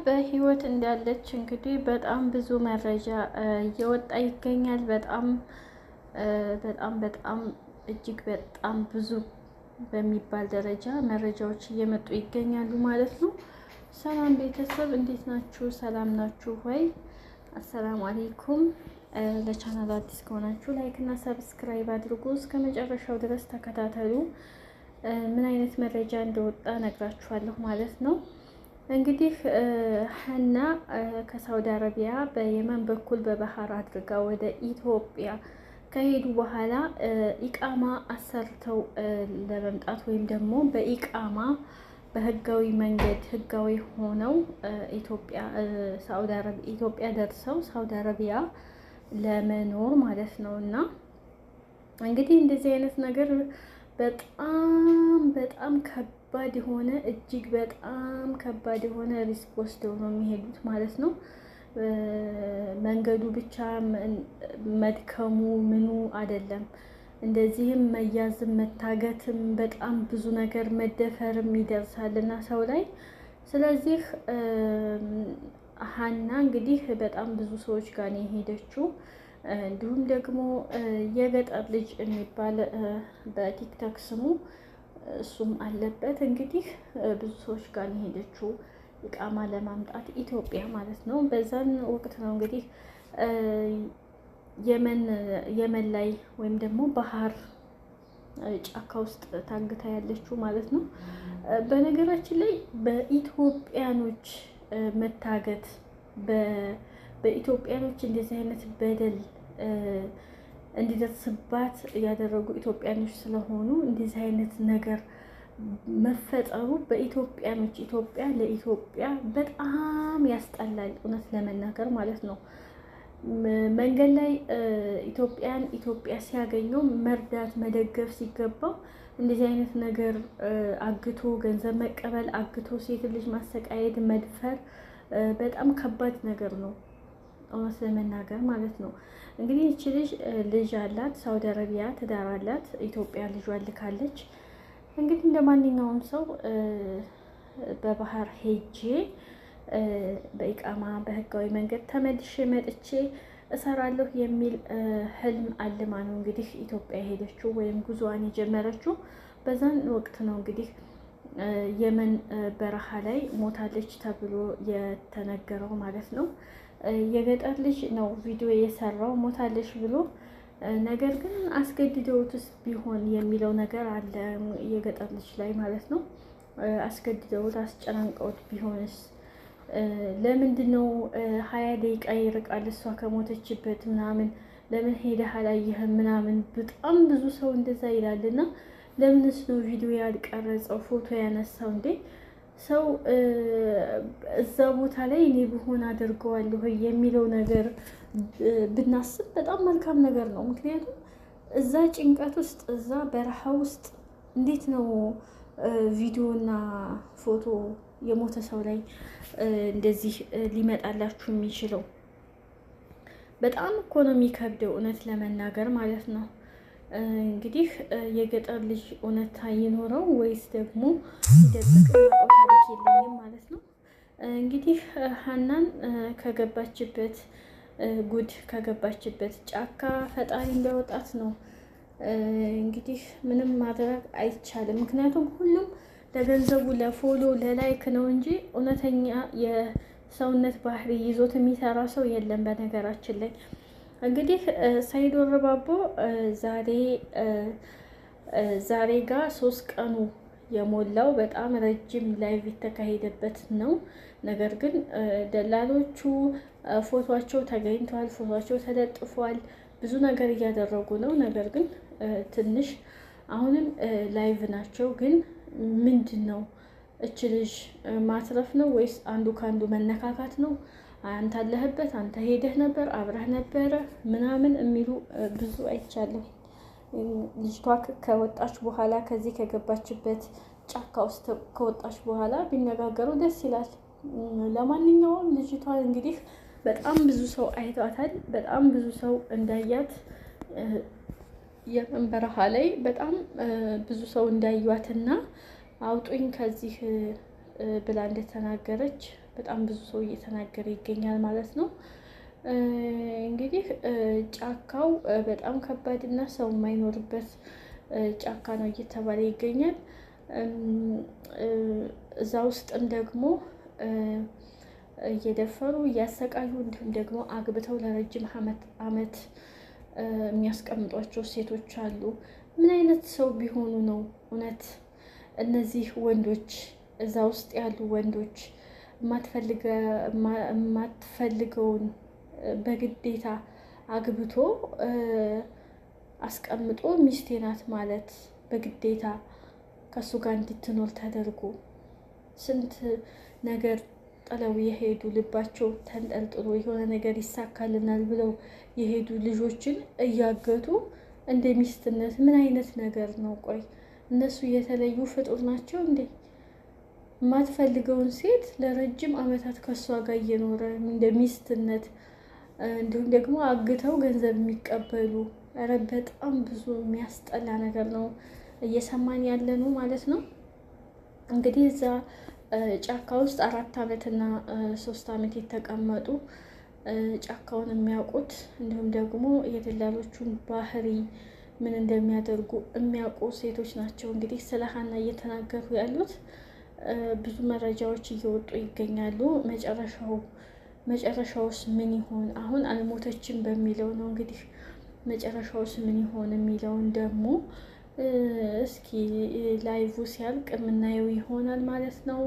በህይወት እንዳለች እንግዲህ በጣም ብዙ መረጃ እየወጣ ይገኛል። በጣም እጅግ በጣም ብዙ በሚባል ደረጃ መረጃዎች እየመጡ ይገኛሉ ማለት ነው። ሰላም ቤተሰብ እንዴት ናችሁ? ሰላም ናችሁ ወይ? አሰላሙ አሌይኩም። ለቻናል አዲስ ከሆናችሁ ላይክ እና ሰብስክራይብ አድርጉ። እስከ መጨረሻው ድረስ ተከታተሉ። ምን አይነት መረጃ እንደወጣ ነግራችኋለሁ ማለት ነው። እንግዲህ ሀና ከሳውዲ አረቢያ በየመን በኩል በባህር አድርጋ ወደ ኢትዮጵያ ከሄዱ በኋላ ኢቃማ አሰርተው ለመምጣት ወይም ደግሞ በኢቃማ በህጋዊ መንገድ ህጋዊ ሆነው ኢትዮጵያ ደርሰው ሳውዲ አረቢያ ለመኖር ማለት ነው። እና እንግዲህ እንደዚህ አይነት ነገር በጣም ከባድ የሆነ እጅግ በጣም ከባድ የሆነ ሪስክ ወስደው ነው የሚሄዱት ማለት ነው። መንገዱ ብቻ መድከሙ ምኑ አይደለም፣ እንደዚህም መያዝም መታገትም በጣም ብዙ ነገር መደፈርም ይደርሳልና ሰው ላይ። ስለዚህ ሀና እንግዲህ በጣም ብዙ ሰዎች ጋር ነው የሄደችው። እንዲሁም ደግሞ የገጠር ልጅ የሚባል በቲክቶክ ስሙ እሱም አለበት። እንግዲህ ብዙ ሰዎች ጋር ነው የሄደችው ኢቃማ ለማምጣት ኢትዮጵያ ማለት ነው። በዛን ወቅት ነው እንግዲህ የመን ላይ ወይም ደግሞ ባህር ጫካ ውስጥ ታግታ ያለችው ማለት ነው። በነገራችን ላይ በኢትዮጵያኖች መታገት በኢትዮጵያኖች እንደዚህ አይነት በደል እንዲደርስባት ያደረጉ ኢትዮጵያኖች ስለሆኑ እንደዚህ አይነት ነገር መፈጠሩ በኢትዮጵያኖች ለኢትዮጵያ በጣም ያስጠላል፣ እውነት ለመናገር ማለት ነው። መንገድ ላይ ኢትዮጵያ ሲያገኘው መርዳት መደገፍ ሲገባው እንደዚህ አይነት ነገር አግቶ ገንዘብ መቀበል፣ አግቶ ሴት ልጅ ማሰቃየት፣ መድፈር በጣም ከባድ ነገር ነው፣ እውነት ለመናገር ማለት ነው። እንግዲህ ይቺ ልጅ አላት፣ ሳውዲ አረቢያ ትዳር አላት፣ ኢትዮጵያ ልጇን ልካለች። እንግዲህ እንደ ማንኛውም ሰው በባህር ሄጄ በኢቃማ በህጋዊ መንገድ ተመልሼ መጥቼ እሰራለሁ የሚል ህልም አልማ ነው እንግዲህ ኢትዮጵያ የሄደችው ወይም ጉዞዋን የጀመረችው። በዛን ወቅት ነው እንግዲህ የመን በረሃ ላይ ሞታለች ተብሎ የተነገረው ማለት ነው። የገጠር ልጅ ነው ቪዲዮ የሰራው ሞታለች ብሎ። ነገር ግን አስገድደውትስ ቢሆን የሚለው ነገር አለ የገጠር ልጅ ላይ ማለት ነው። አስገድደውት አስጨናንቀውት ቢሆንስ? ለምንድን ነው 20 ደቂቃ ይርቃል እሷ ከሞተችበት ምናምን ለምን ሄደህ አላየህም ምናምን በጣም ብዙ ሰው እንደዛ ይላልና ለምንስ ነው ቪዲዮ ያልቀረጸው ፎቶ ያነሳው እንዴ? ሰው እዛ ቦታ ላይ እኔ ብሆን አደርገዋለሁ የሚለው ነገር ብናስብ በጣም መልካም ነገር ነው። ምክንያቱም እዛ ጭንቀት ውስጥ እዛ በረሃ ውስጥ እንዴት ነው ቪዲዮና ፎቶ የሞተ ሰው ላይ እንደዚህ ሊመጣላችሁ የሚችለው? በጣም እኮ ነው የሚከብደው እውነት ለመናገር ማለት ነው። እንግዲህ የገጠር ልጅ እውነታ ይኖረው ወይስ ደግሞ ይደብቅ ታሪክ የለኝም ማለት ነው። እንግዲህ ሀናን ከገባችበት ጉድ ከገባችበት ጫካ ፈጣሪ እንዳወጣት ነው። እንግዲህ ምንም ማድረግ አይቻልም። ምክንያቱም ሁሉም ለገንዘቡ ለፎሎ ለላይክ ነው እንጂ እውነተኛ የሰውነት ባህሪ ይዞት የሚሰራ ሰው የለም። በነገራችን ላይ እንግዲህ ሰይድ ወረባቦ ዛሬ ጋር 3 ቀኑ የሞላው በጣም ረጅም ላይቭ የተካሄደበት ነው። ነገር ግን ደላሎቹ ፎቷቸው ተገኝቷል፣ ፎቷቸው ተለጥፏል፣ ብዙ ነገር እያደረጉ ነው። ነገር ግን ትንሽ አሁንም ላይቭ ናቸው። ግን ምንድን ነው እች ልጅ ማትረፍ ነው ወይስ አንዱ ከአንዱ መነካካት ነው? አንተ አለህበት፣ አንተ ሄደህ ነበር፣ አብረህ ነበረ ምናምን የሚሉ ብዙ አይቻለሁ። ልጅቷ ከወጣች በኋላ ከዚህ ከገባችበት ጫካ ውስጥ ከወጣች በኋላ ቢነጋገሩ ደስ ይላል። ለማንኛውም ልጅቷ እንግዲህ በጣም ብዙ ሰው አይቷታል። በጣም ብዙ ሰው እንዳያት የመን በረሃ ላይ በጣም ብዙ ሰው እንዳዩዋትና አውጡኝ ከዚህ ብላ እንደተናገረች በጣም ብዙ ሰው እየተናገረ ይገኛል ማለት ነው። እንግዲህ ጫካው በጣም ከባድ እና ሰው የማይኖርበት ጫካ ነው እየተባለ ይገኛል። እዛ ውስጥም ደግሞ እየደፈሩ እያሰቃዩ እንዲሁም ደግሞ አግብተው ለረጅም ዓመት የሚያስቀምጧቸው ሴቶች አሉ። ምን አይነት ሰው ቢሆኑ ነው እውነት እነዚህ ወንዶች እዛ ውስጥ ያሉ ወንዶች የማትፈልገውን በግዴታ አግብቶ አስቀምጦ ሚስቴ ናት ማለት በግዴታ ከሱ ጋር እንድትኖር ተደርጎ ስንት ነገር ጥለው የሄዱ ልባቸው ተንጠልጥሎ የሆነ ነገር ይሳካልናል ብለው የሄዱ ልጆችን እያገቱ እንደ ሚስትነት ምን አይነት ነገር ነው? ቆይ እነሱ የተለዩ ፍጡር ናቸው እንዴ? የማትፈልገውን ሴት ለረጅም ዓመታት ከሷ ጋር እየኖረ እንደ ሚስትነት እንዲሁም ደግሞ አግተው ገንዘብ የሚቀበሉ፣ ኧረ በጣም ብዙ የሚያስጠላ ነገር ነው እየሰማን ያለ ነው ማለት ነው። እንግዲህ እዛ ጫካ ውስጥ 4 ዓመትና 3 ዓመት የተቀመጡ ጫካውን የሚያውቁት እንዲሁም ደግሞ የደላሎቹን ባህሪ ምን እንደሚያደርጉ የሚያውቁ ሴቶች ናቸው እንግዲህ ስለ ሀና እየተናገሩ ያሉት። ብዙ መረጃዎች እየወጡ ይገኛሉ። መጨረሻውስ ምን ይሆን? አሁን አልሞተችም በሚለው ነው እንግዲህ መጨረሻውስ ምን ይሆን የሚለውን ደግሞ እስኪ ላይቭ ሲያልቅ የምናየው ይሆናል ማለት ነው።